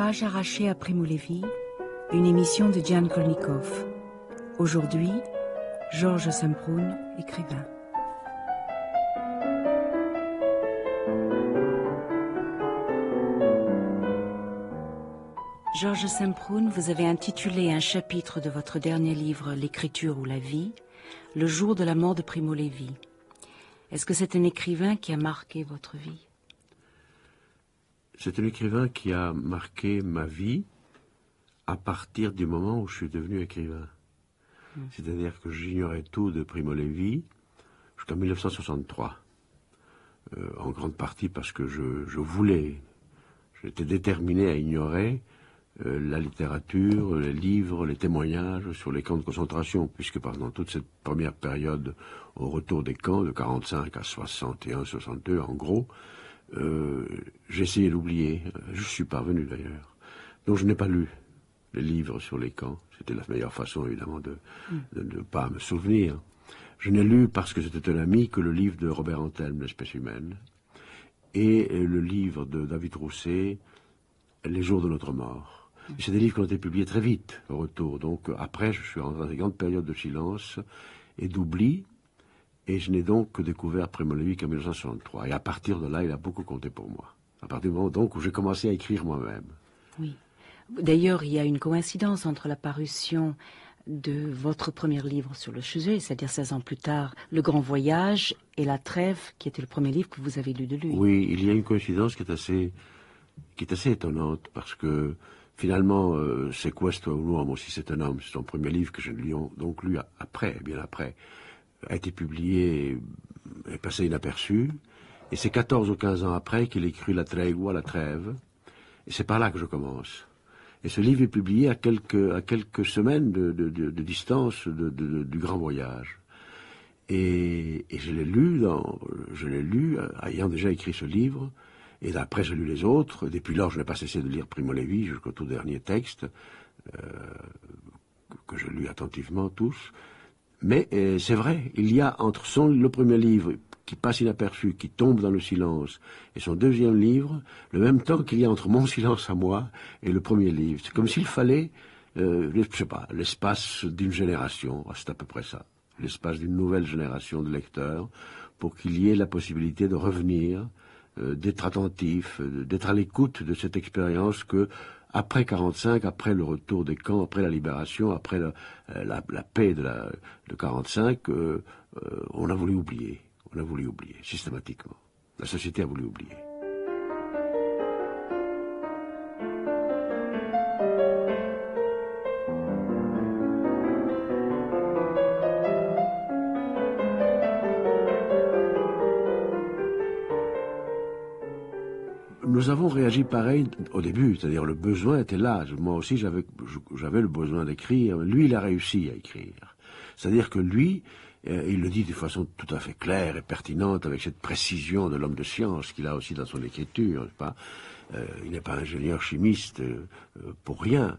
Page arrachée à Primo Levi, une émission de Diane Kolnikov. Aujourd'hui, Georges Semprún, écrivain. Georges Semprún, vous avez intitulé un chapitre de votre dernier livre, L'écriture ou la vie, le jour de la mort de Primo Levi. Est-ce que c'est un écrivain qui a marqué votre vie? C'est un écrivain qui a marqué ma vie à partir du moment où je suis devenu écrivain. C'est-à-dire que j'ignorais tout de Primo Levi jusqu'en 1963. En grande partie parce que je voulais, j'étais déterminé à ignorer la littérature, les livres, les témoignages sur les camps de concentration, puisque pendant toute cette première période au retour des camps, de 45 à 61, 62 en gros, j'ai essayé d'oublier. Je suis parvenu d'ailleurs. Donc je n'ai pas lu les livres sur les camps. C'était la meilleure façon évidemment de ne pas me souvenir. Je n'ai lu parce que c'était un ami que le livre de Robert Antelme, L'espèce humaine, et le livre de David Rousset, Les jours de notre mort. C'est des livres qui ont été publiés très vite au retour. Donc après, je suis rentré dans une grande période de silence et d'oubli. Et je n'ai donc que découvert Primo Levi qu'en 1963. Et à partir de là, il a beaucoup compté pour moi. À partir du moment donc où j'ai commencé à écrire moi-même. Oui. D'ailleurs, il y a une coïncidence entre la parution de votre premier livre sur le sujet, c'est-à-dire 16 ans plus tard, Le Grand Voyage et La Trêve, qui était le premier livre que vous avez lu de lui. Oui, il y a une coïncidence qui est assez étonnante, parce que finalement, C'est Questo un uomo, si c'est un homme, c'est son premier livre que j'ai donc lu après, bien après, a été publié et passé inaperçu. Et c'est 14 ou 15 ans après qu'il écrit La Tregua, La Trêve. Et c'est par là que je commence. Et ce livre est publié à quelques semaines de distance du Grand Voyage. Et je l'ai lu, ayant déjà écrit ce livre. Et après, j'ai lu les autres. Et depuis lors, je n'ai pas cessé de lire Primo Levi jusqu'au tout dernier texte, que je lus attentivement tous. Mais c'est vrai, il y a entre le premier livre qui passe inaperçu, qui tombe dans le silence, et son deuxième livre, le même temps qu'il y a entre mon silence à moi et le premier livre. C'est comme s'il fallait, je sais pas, l'espace d'une génération, c'est à peu près ça, l'espace d'une nouvelle génération de lecteurs, pour qu'il y ait la possibilité de revenir, d'être attentif, d'être à l'écoute de cette expérience que, après 45, après le retour des camps, après la libération, après la paix de 45, on a voulu oublier. On a voulu oublier, systématiquement. La société a voulu oublier. Nous avons réagi pareil au début, c'est-à-dire le besoin était là. Moi aussi, j'avais le besoin d'écrire. Lui, il a réussi à écrire. C'est-à-dire que lui, il le dit de façon tout à fait claire et pertinente, avec cette précision de l'homme de science qu'il a aussi dans son écriture, n'est-ce pas? Il n'est pas ingénieur chimiste pour rien.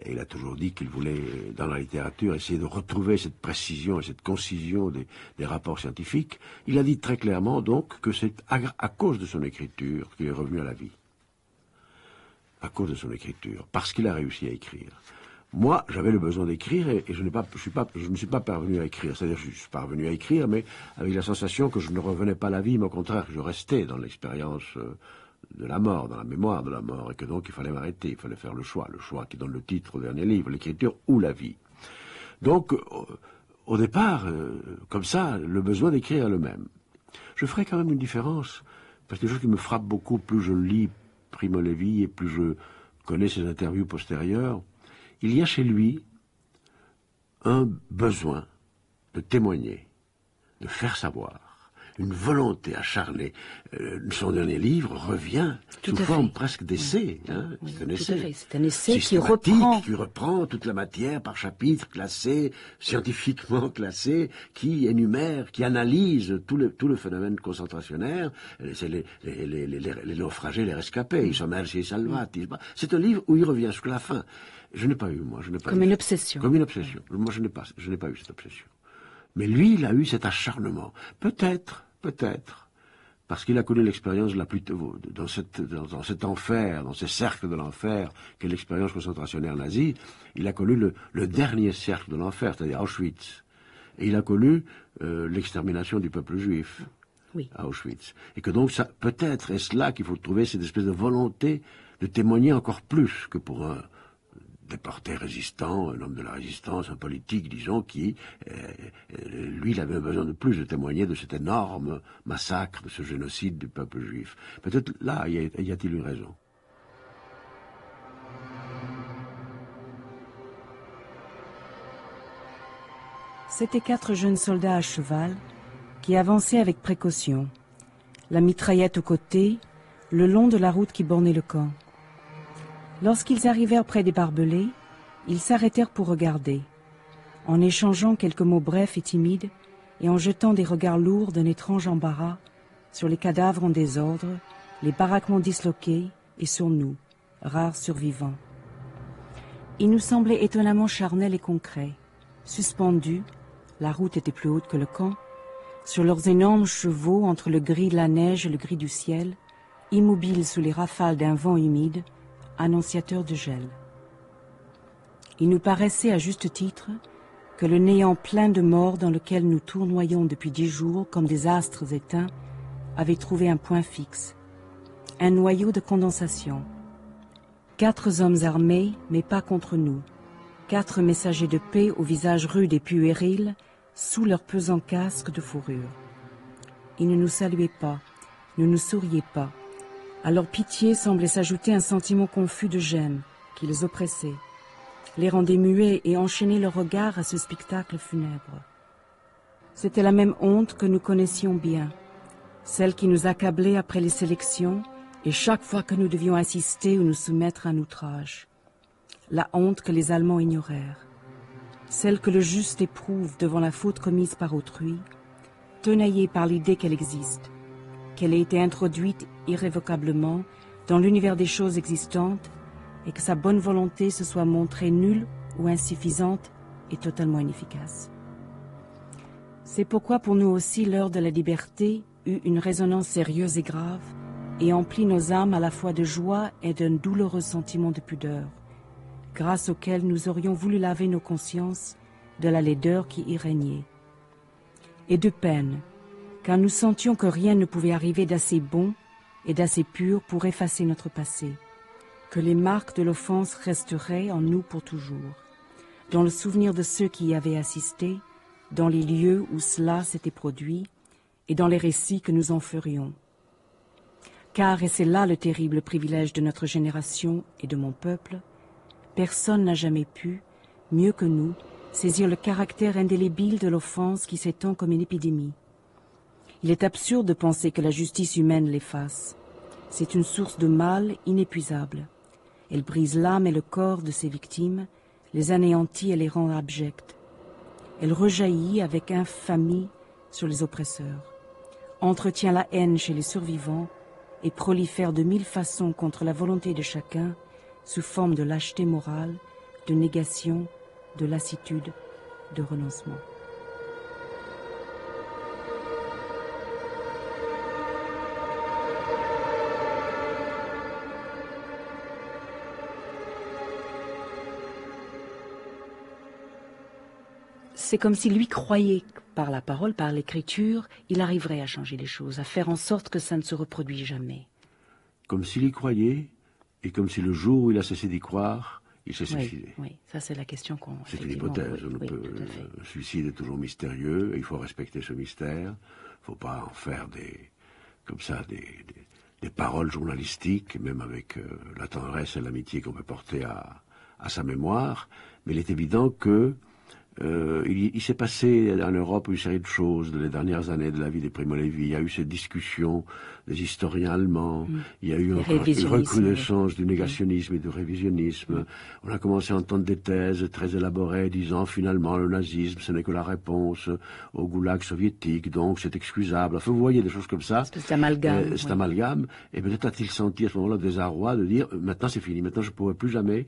Il a toujours dit qu'il voulait, dans la littérature, essayer de retrouver cette précision et cette concision des rapports scientifiques. Il a dit très clairement, donc, que c'est à cause de son écriture qu'il est revenu à la vie. À cause de son écriture, parce qu'il a réussi à écrire. Moi, j'avais le besoin d'écrire et je ne suis pas parvenu à écrire. C'est-à-dire, je suis parvenu à écrire, mais avec la sensation que je ne revenais pas à la vie, mais au contraire, que je restais dans l'expérience de la mort, dans la mémoire de la mort, et que donc il fallait m'arrêter, il fallait faire le choix qui donne le titre au dernier livre, l'écriture ou la vie. Donc, au départ, comme ça, le besoin d'écrire est le même. Je ferai quand même une différence, parce que quelque chose qui me frappe beaucoup, plus je lis Primo Levi et plus je connais ses interviews postérieures, il y a chez lui un besoin de témoigner, de faire savoir, une volonté acharnée. Son dernier livre revient sous forme presque d'essai. C'est un essai. C'est un essai qui reprend toute la matière par chapitre, classé, scientifiquement classé, qui énumère, qui analyse tout le phénomène concentrationnaire. C'est les naufragés, les rescapés, ils sont merci et salvati. C'est un livre où il revient jusqu'à la fin. Je n'ai pas eu, moi. Comme une obsession. Comme une obsession. Moi, je n'ai pas eu cette obsession. Mais lui, il a eu cet acharnement. Peut-être, parce qu'il a connu l'expérience la plus dans cet enfer, dans ces cercles de l'enfer, qu'est l'expérience concentrationnaire nazie. Il a connu le dernier cercle de l'enfer, c'est-à-dire Auschwitz. Et il a connu l'extermination du peuple juif. Oui. À Auschwitz. Et que donc, peut-être est-ce là qu'il faut trouver cette espèce de volonté de témoigner encore plus que pour un déporté résistant, un homme de la résistance, un politique, disons, qui, lui, il avait besoin de plus de témoigner de cet énorme massacre, de ce génocide du peuple juif. Peut-être là, y a-t-il une raison. C'étaient 4 jeunes soldats à cheval qui avançaient avec précaution, la mitraillette au côté, le long de la route qui bornait le camp. Lorsqu'ils arrivèrent près des barbelés, ils s'arrêtèrent pour regarder, en échangeant quelques mots brefs et timides et en jetant des regards lourds d'un étrange embarras sur les cadavres en désordre, les baraquements disloqués et sur nous, rares survivants. Ils nous semblaient étonnamment charnels et concrets, suspendus, la route était plus haute que le camp, sur leurs énormes chevaux entre le gris de la neige et le gris du ciel, immobiles sous les rafales d'un vent humide, annonciateur de gel. Il nous paraissait à juste titre que le néant plein de morts dans lequel nous tournoyons depuis 10 jours comme des astres éteints avait trouvé un point fixe, un noyau de condensation. 4 hommes armés, mais pas contre nous. 4 messagers de paix au visage rude et puéril, sous leur pesant casque de fourrure. Ils ne nous saluaient pas, ne nous souriaient pas. À leur pitié semblait s'ajouter un sentiment confus de gêne qui les oppressait, les rendait muets et enchaînait leur regard à ce spectacle funèbre. C'était la même honte que nous connaissions bien, celle qui nous accablait après les sélections et chaque fois que nous devions assister ou nous soumettre à un outrage. La honte que les Allemands ignorèrent, celle que le juste éprouve devant la faute commise par autrui, tenaillée par l'idée qu'elle existe, qu'elle ait été introduite irrévocablement dans l'univers des choses existantes et que sa bonne volonté se soit montrée nulle ou insuffisante et totalement inefficace. C'est pourquoi pour nous aussi l'heure de la liberté eut une résonance sérieuse et grave et emplit nos âmes à la fois de joie et d'un douloureux sentiment de pudeur, grâce auquel nous aurions voulu laver nos consciences de la laideur qui y régnait. Et de peine, car nous sentions que rien ne pouvait arriver d'assez bon et d'assez pur pour effacer notre passé, que les marques de l'offense resteraient en nous pour toujours, dans le souvenir de ceux qui y avaient assisté, dans les lieux où cela s'était produit et dans les récits que nous en ferions. Car, et c'est là le terrible privilège de notre génération et de mon peuple, personne n'a jamais pu, mieux que nous, saisir le caractère indélébile de l'offense qui s'étend comme une épidémie. Il est absurde de penser que la justice humaine l'efface. C'est une source de mal inépuisable. Elle brise l'âme et le corps de ses victimes, les anéantit et les rend abjects. Elle rejaillit avec infamie sur les oppresseurs, entretient la haine chez les survivants et prolifère de 1000 façons contre la volonté de chacun, sous forme de lâcheté morale, de négation, de lassitude, de renoncement. C'est comme si lui croyait par la parole, par l'écriture, il arriverait à changer les choses, à faire en sorte que ça ne se reproduise jamais. Comme s'il y croyait, et comme si le jour où il a cessé d'y croire, il s'est suicidé. Oui, ça c'est la question qu'on... C'est une hypothèse. Le suicide est toujours mystérieux, et il faut respecter ce mystère. Il ne faut pas en faire des paroles journalistiques, même avec la tendresse et l'amitié qu'on peut porter à sa mémoire. Mais il est évident que il s'est passé en Europe une série de choses les dernières années de la vie des Primo Levi. Il y a eu cette discussion des historiens allemands, il y a eu une recrudescence du négationnisme et du révisionnisme. On a commencé à entendre des thèses très élaborées disant finalement le nazisme ce n'est que la réponse au goulag soviétique, donc c'est excusable. Enfin, vous voyez des choses comme ça. C'est amalgame. C'est amalgame. Et peut-être a-t-il senti à ce moment-là le désarroi de dire maintenant c'est fini, maintenant je ne pourrai plus jamais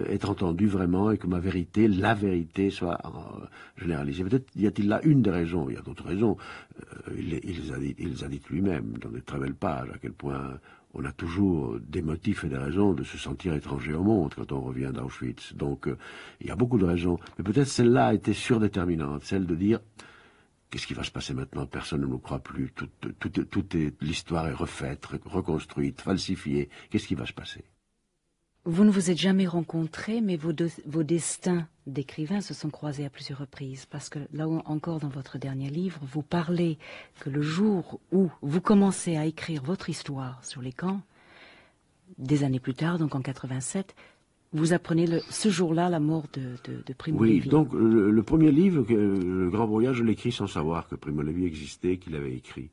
être entendu vraiment et que ma vérité, la vérité soit généralisé. Peut-être y a-t-il là une des raisons, il y a d'autres raisons. Il les a dites lui-même dans des très belles pages, à quel point on a toujours des motifs et des raisons de se sentir étranger au monde quand on revient d'Auschwitz. Donc il y a beaucoup de raisons. Mais peut-être celle-là a été surdéterminante, celle de dire qu'est-ce qui va se passer maintenant? Personne ne nous croit plus. L'histoire est refaite, reconstruite, falsifiée. Qu'est-ce qui va se passer? Vous ne vous êtes jamais rencontrés, mais vos destins d'écrivain se sont croisés à plusieurs reprises. Parce que là encore, dans votre dernier livre, vous parlez que le jour où vous commencez à écrire votre histoire sur les camps, des années plus tard, donc en 87, vous apprenez ce jour-là la mort de Primo Levi. Oui, donc le premier livre, Le Grand Voyage, je l'écris sans savoir que Primo Levi existait, qu'il avait écrit.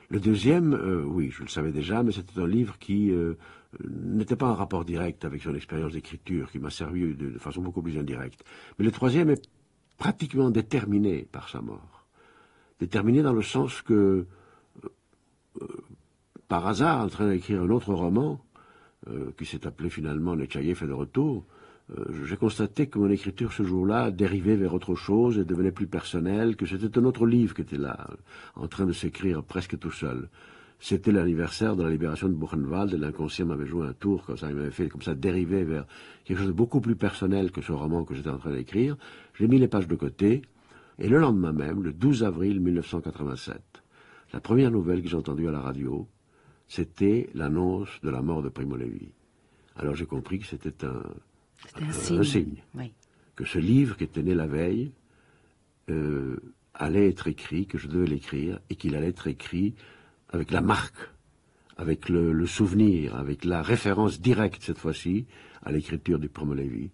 Le deuxième, oui, je le savais déjà, mais c'était un livre qui n'était pas en rapport direct avec son expérience d'écriture, qui m'a servi de façon beaucoup plus indirecte. Mais le troisième est pratiquement déterminé par sa mort. Déterminé dans le sens que, par hasard, en train d'écrire un autre roman, qui s'est appelé finalement Nechayev est de retour, j'ai constaté que mon écriture ce jour-là dérivait vers autre chose et devenait plus personnelle, que c'était un autre livre qui était là, en train de s'écrire presque tout seul. C'était l'anniversaire de la libération de Buchenwald et l'inconscient m'avait joué un tour, comme ça, il m'avait fait comme ça dériver vers quelque chose de beaucoup plus personnel que ce roman que j'étais en train d'écrire. J'ai mis les pages de côté, et le lendemain même, le 12 avril 1987, la première nouvelle que j'ai entendue à la radio, c'était l'annonce de la mort de Primo Levi. Alors j'ai compris que c'était un signe. Oui. Que ce livre qui était né la veille allait être écrit, que je devais l'écrire, et qu'il allait être écrit avec la marque, avec le souvenir, avec la référence directe cette fois-ci à l'écriture du Primo Levi,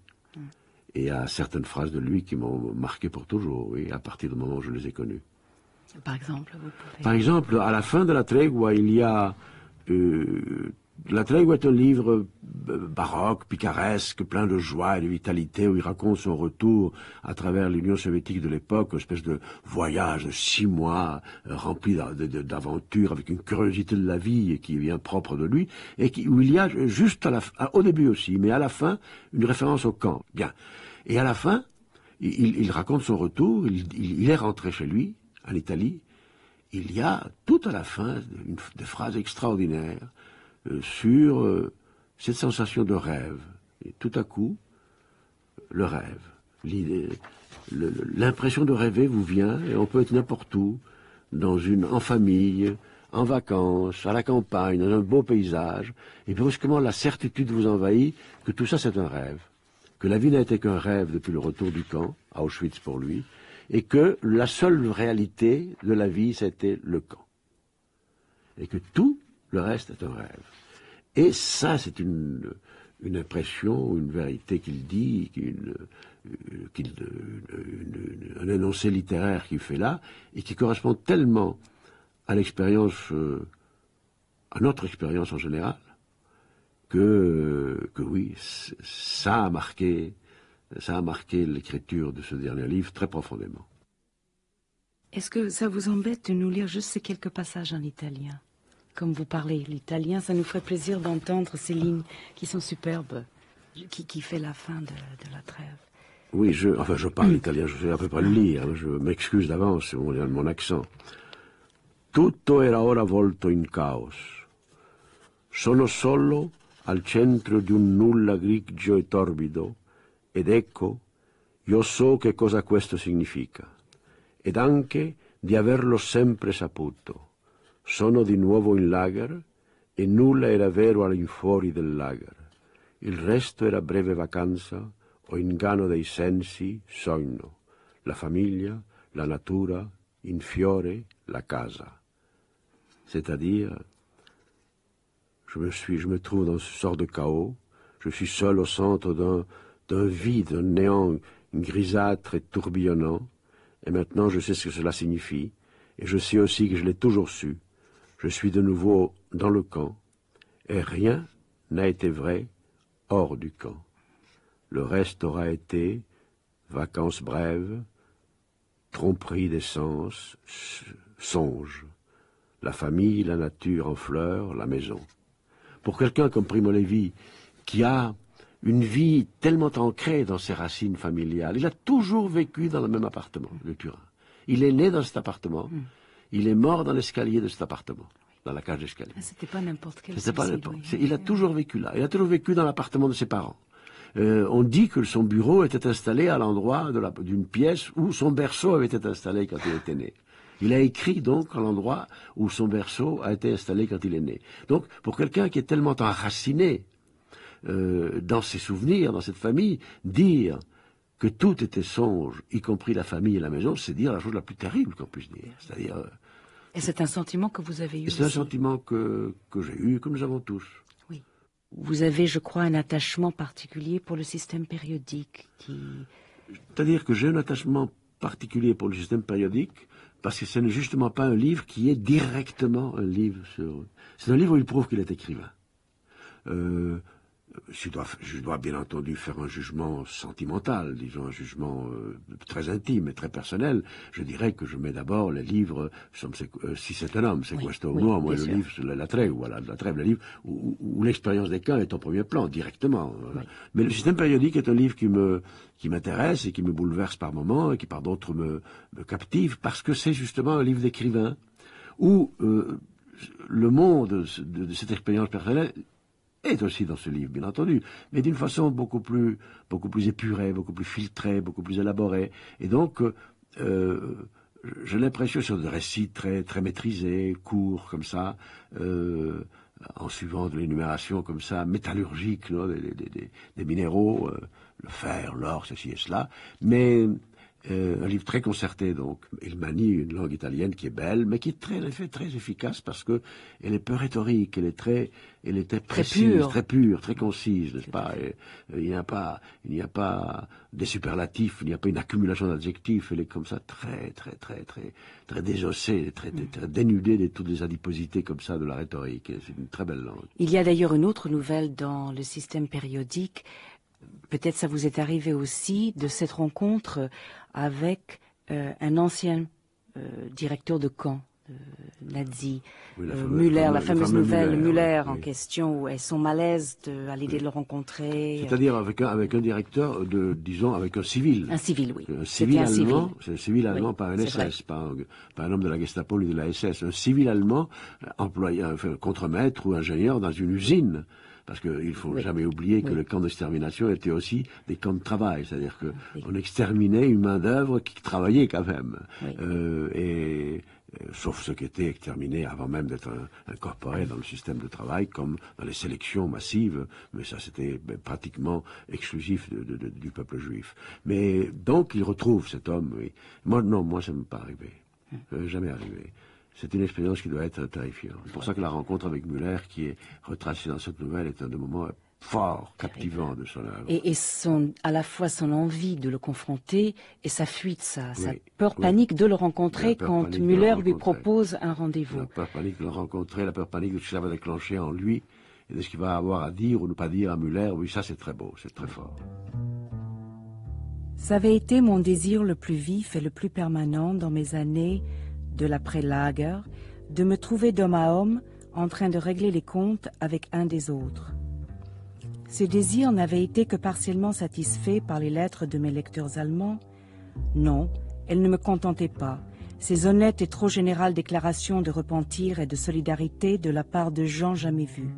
et à certaines phrases de lui qui m'ont marqué pour toujours, oui, à partir du moment où je les ai connues. Par exemple, vous pouvez... Par exemple, à la fin de la Tregua, il y a... La Tregua est un livre baroque, picaresque, plein de joie et de vitalité, où il raconte son retour à travers l'Union soviétique de l'époque, une espèce de voyage de 6 mois, rempli d'aventures, avec une curiosité de la vie qui vient propre de lui, et où il y a juste au début aussi, mais à la fin, une référence au camp. Bien. Et à la fin, il raconte son retour, il est rentré chez lui, en Italie. Il y a tout à la fin des phrases extraordinaires sur cette sensation de rêve. Et tout à coup, le rêve, l'impression de rêver vous vient, et on peut être n'importe où, en famille, en vacances, à la campagne, dans un beau paysage, et brusquement la certitude vous envahit que tout ça c'est un rêve, que la vie n'a été qu'un rêve depuis le retour du camp, à Auschwitz pour lui, et que la seule réalité de la vie, c'était le camp. Et que tout le reste est un rêve. Et ça, c'est une impression, une vérité qu'il dit, un énoncé littéraire qu'il fait là, et qui correspond tellement à l'expérience, à notre expérience en général, que oui, ça a marqué l'écriture de ce dernier livre très profondément. Est-ce que ça vous embête de nous lire juste ces quelques passages en italien? Comme vous parlez l'italien, ça nous ferait plaisir d'entendre ces lignes qui sont superbes, qui fait la fin de la trêve. Oui, je parle italien, je sais à peu près le lire, je m'excuse d'avance, c'est mon accent. Tutto era ora volto in caos. Sono solo al centro di un nulla grigio e torbido, ed ecco, io so che cosa questo significa, ed anche di averlo sempre saputo. Sono di nuovo in lager, e nulla era vero all'infuori del lager. Il resto era breve vacanza, o inganno dei sensi, sogno. La famiglia, la natura, in fiore, la casa. C'est-à-dire, je me trouve dans ce sort de chaos, je suis seul au centre d'un vide, un néant grisâtre et tourbillonnant, et maintenant je sais ce que cela signifie, et je sais aussi que je l'ai toujours su. Je suis de nouveau dans le camp, et rien n'a été vrai hors du camp. Le reste aura été vacances brèves, tromperie des sens, songes, la famille, la nature en fleurs, la maison. Pour quelqu'un comme Primo Levi, qui a une vie tellement ancrée dans ses racines familiales. Il a toujours vécu dans le même appartement, le Turin. Il est né dans cet appartement, il est mort dans l'escalier de cet appartement, dans la cage d'escalier. Ah, c'était pas n'importe quel C'était pas suicide, n'importe. oui. Il a toujours vécu là. Il a toujours vécu dans l'appartement de ses parents. On dit que son bureau était installé à l'endroit d'une pièce où son berceau avait été installé quand il était né. Il a écrit donc à l'endroit où son berceau a été installé quand il est né. Donc, pour quelqu'un qui est tellement enraciné dans ses souvenirs, dans cette famille, dire que tout était songe, y compris la famille et la maison, c'est dire la chose la plus terrible qu'on puisse dire. C'est-à-dire... Et c'est un sentiment que vous avez eu c'est un aussi. sentiment que j'ai eu, que nous avons tous. Oui. Vous avez, je crois, un attachement particulier pour le système périodique qui... C'est-à-dire que j'ai un attachement particulier pour le système périodique parce que ce n'est justement pas un livre qui est directement un livre sur... C'est un livre où il prouve qu'il est écrivain. Je dois bien entendu faire un jugement sentimental, disons un jugement très intime et très personnel. Je dirais que je mets d'abord les livres, si c'est un homme, c'est Questo Uomo, moi le livre sur la trêve, voilà, la trêve, le livre où l'expérience des cas est en premier plan, directement. Oui. Mais le système périodique est un livre qui m'intéresse et qui me bouleverse par moments et qui par d'autres me captive parce que c'est justement un livre d'écrivain où le monde de cette expérience personnelle est aussi dans ce livre, bien entendu, mais d'une façon beaucoup plus épurée, beaucoup plus filtrée, beaucoup plus élaborée. Et donc, j'ai l'impression que ce sont des récits très, très maîtrisés, courts, comme ça, en suivant de l'énumération comme ça, métallurgique, là, des minéraux, le fer, l'or, ceci et cela, mais... un livre très concerté, donc. Il manie une langue italienne qui est belle, mais qui est très efficace parce que elle est peu rhétorique, elle est très précise, très pure, très concise, n'est-ce pas? Et, il n'y a pas des superlatifs, il n'y a pas une accumulation d'adjectifs, elle est comme ça très désossée, très dénudée de toutes les adiposités comme ça de la rhétorique. C'est une très belle langue. Il y a d'ailleurs une autre nouvelle dans le système périodique. Peut-être ça vous est arrivé aussi de cette rencontre avec un ancien directeur de camp nazi, oui, Müller, la fameuse nouvelle Müller oui. en question, et son malaise à l'idée de le rencontrer. C'est-à-dire avec un directeur disons, avec un civil. Un civil, oui. Un civil allemand, c'est un civil allemand, oui, pas un SS, pas un homme de la Gestapo ni de la SS, un civil allemand employé, contremaître ou ingénieur dans une usine. Parce qu'il ne faut jamais oublier que les camps d'extermination étaient aussi des camps de travail. C'est-à-dire qu'on exterminait une main-d'œuvre qui travaillait quand même. Sauf ceux qui étaient exterminés avant même d'être incorporés dans le système de travail, comme dans les sélections massives. Mais ça, c'était pratiquement exclusif du peuple juif. Mais donc, il retrouve cet homme. Oui. Moi, ça ne m'est pas arrivé. Jamais arrivé. C'est une expérience qui doit être terrifiante. C'est pour ça que la rencontre avec Müller, qui est retracée dans cette nouvelle, est un des moments fort captivants de son œuvre. Et à la fois son envie de le confronter et sa fuite, sa peur panique de le rencontrer quand Müller lui propose un rendez-vous. La peur panique de le rencontrer, la peur panique de ce que ça va déclencher en lui et de ce qu'il va avoir à dire ou ne pas dire à Müller. Oui, ça c'est très beau, c'est très fort. Ça avait été mon désir le plus vif et le plus permanent dans mes années de l'après-Lager, de me trouver d'homme à homme en train de régler les comptes avec un des autres. Ce désir n'avait été que partiellement satisfait par les lettres de mes lecteurs allemands. Non, elles ne me contentaient pas. Ces honnêtes et trop générales déclarations de repentir et de solidarité de la part de gens jamais vus,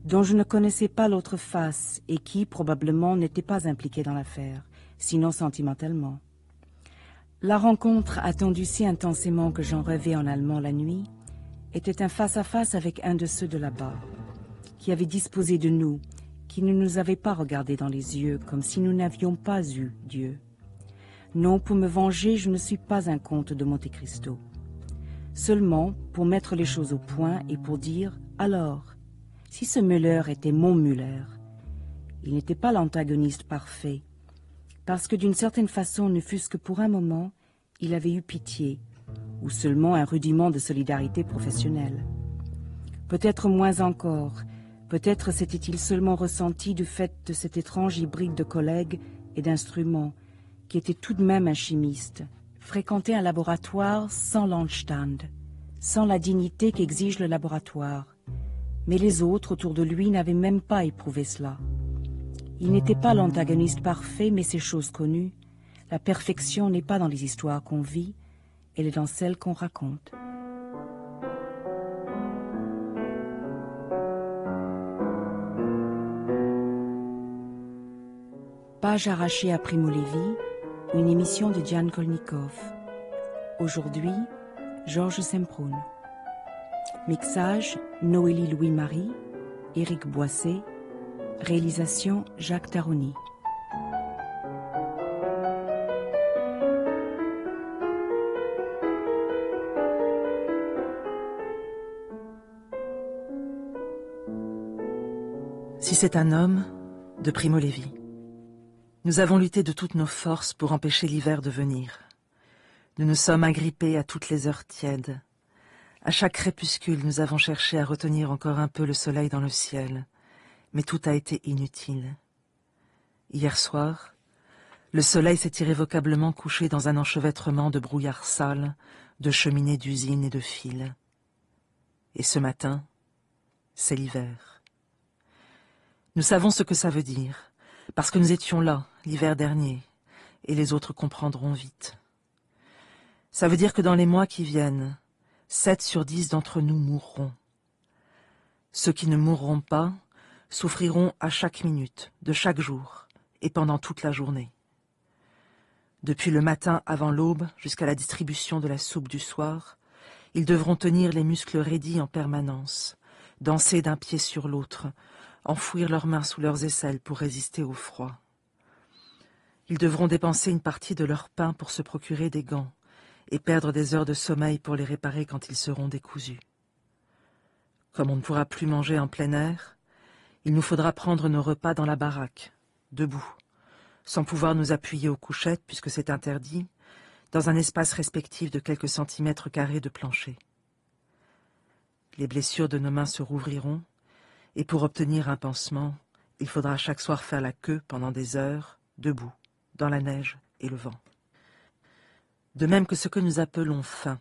dont je ne connaissais pas l'autre face et qui, probablement, n'étaient pas impliqués dans l'affaire, sinon sentimentalement. La rencontre, attendue si intensément que j'en rêvais en allemand la nuit, était un face-à-face avec un de ceux de là-bas, qui avait disposé de nous, qui ne nous avait pas regardés dans les yeux, comme si nous n'avions pas eu Dieu. Non, pour me venger, je ne suis pas un comte de Monte Cristo. Seulement pour mettre les choses au point et pour dire, alors, si ce Müller était mon Müller, il n'était pas l'antagoniste parfait, parce que d'une certaine façon, ne fût-ce que pour un moment, il avait eu pitié, ou seulement un rudiment de solidarité professionnelle. Peut-être moins encore, peut-être s'était-il seulement ressenti du fait de cet étrange hybride de collègues et d'instruments, qui était tout de même un chimiste, fréquenter un laboratoire sans l'Anstand, sans la dignité qu'exige le laboratoire. Mais les autres autour de lui n'avaient même pas éprouvé cela. Il n'était pas l'antagoniste parfait, mais c'est chose connue. La perfection n'est pas dans les histoires qu'on vit, elle est dans celles qu'on raconte. Page arrachée à Primo Levi, une émission de Diane Kolnikov. Aujourd'hui, Georges Semproun. Mixage, Noélie Louis-Marie, Éric Boisset. Réalisation, Jacques Taroni. Si c'est un homme, de Primo Levi. Nous avons lutté de toutes nos forces pour empêcher l'hiver de venir. Nous nous sommes agrippés à toutes les heures tièdes. À chaque crépuscule, nous avons cherché à retenir encore un peu le soleil dans le ciel, mais tout a été inutile. Hier soir, le soleil s'est irrévocablement couché dans un enchevêtrement de brouillard sale, de cheminées d'usines et de fils. Et ce matin, c'est l'hiver. Nous savons ce que ça veut dire, parce que nous étions là, l'hiver dernier, et les autres comprendront vite. Ça veut dire que dans les mois qui viennent, 7 sur 10 d'entre nous mourront. Ceux qui ne mourront pas souffriront à chaque minute, de chaque jour, et pendant toute la journée. Depuis le matin avant l'aube jusqu'à la distribution de la soupe du soir, ils devront tenir les muscles raidis en permanence, danser d'un pied sur l'autre, enfouir leurs mains sous leurs aisselles pour résister au froid. Ils devront dépenser une partie de leur pain pour se procurer des gants et perdre des heures de sommeil pour les réparer quand ils seront décousus. Comme on ne pourra plus manger en plein air, il nous faudra prendre nos repas dans la baraque, debout, sans pouvoir nous appuyer aux couchettes puisque c'est interdit, dans un espace respectif de quelques centimètres carrés de plancher. Les blessures de nos mains se rouvriront, et pour obtenir un pansement, il faudra chaque soir faire la queue pendant des heures, debout, dans la neige et le vent. De même que ce que nous appelons faim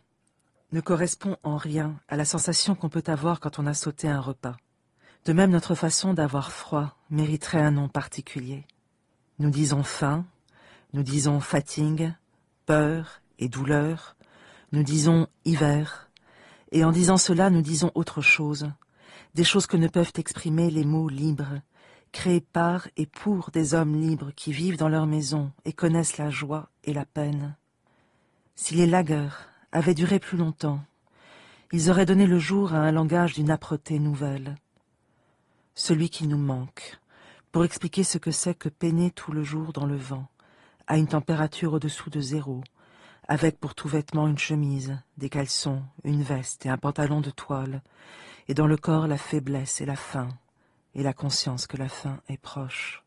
ne correspond en rien à la sensation qu'on peut avoir quand on a sauté un repas. De même, notre façon d'avoir froid mériterait un nom particulier. Nous disons faim, nous disons fatigue, peur et douleur, nous disons hiver, et en disant cela, nous disons autre chose, des choses que ne peuvent exprimer les mots libres, créés par et pour des hommes libres qui vivent dans leur maison et connaissent la joie et la peine. Si les lagers avaient duré plus longtemps, ils auraient donné le jour à un langage d'une âpreté nouvelle. Celui qui nous manque, pour expliquer ce que c'est que peiner tout le jour dans le vent, à une température au-dessous de 0, avec pour tout vêtement une chemise, des caleçons, une veste et un pantalon de toile, et dans le corps la faiblesse et la faim, et la conscience que la fin est proche.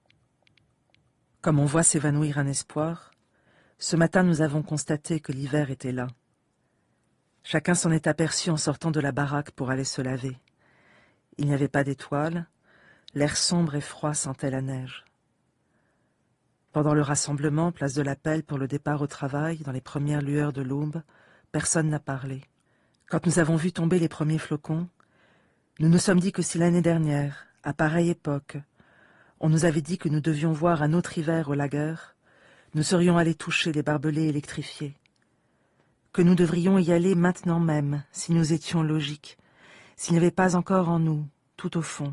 Comme on voit s'évanouir un espoir, ce matin nous avons constaté que l'hiver était là. Chacun s'en est aperçu en sortant de la baraque pour aller se laver. Il n'y avait pas d'étoiles, l'air sombre et froid sentait la neige. Pendant le rassemblement, place de l'Appel pour le départ au travail, dans les premières lueurs de l'aube, personne n'a parlé. Quand nous avons vu tomber les premiers flocons, nous nous sommes dit que si l'année dernière, à pareille époque, on nous avait dit que nous devions voir un autre hiver au lager, nous serions allés toucher les barbelés électrifiés. Que nous devrions y aller maintenant même, si nous étions logiques, s'il n'y avait pas encore en nous, tout au fond,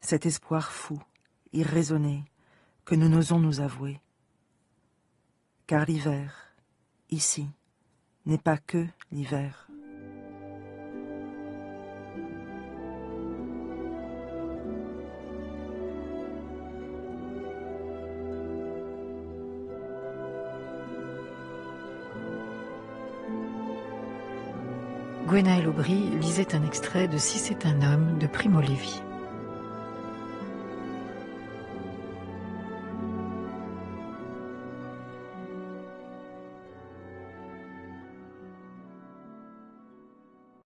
cet espoir fou, irraisonné, que nous n'osons nous avouer. Car l'hiver, ici, n'est pas que l'hiver. Gwenaëlle Aubry lisait un extrait de Si c'est un homme de Primo Levi.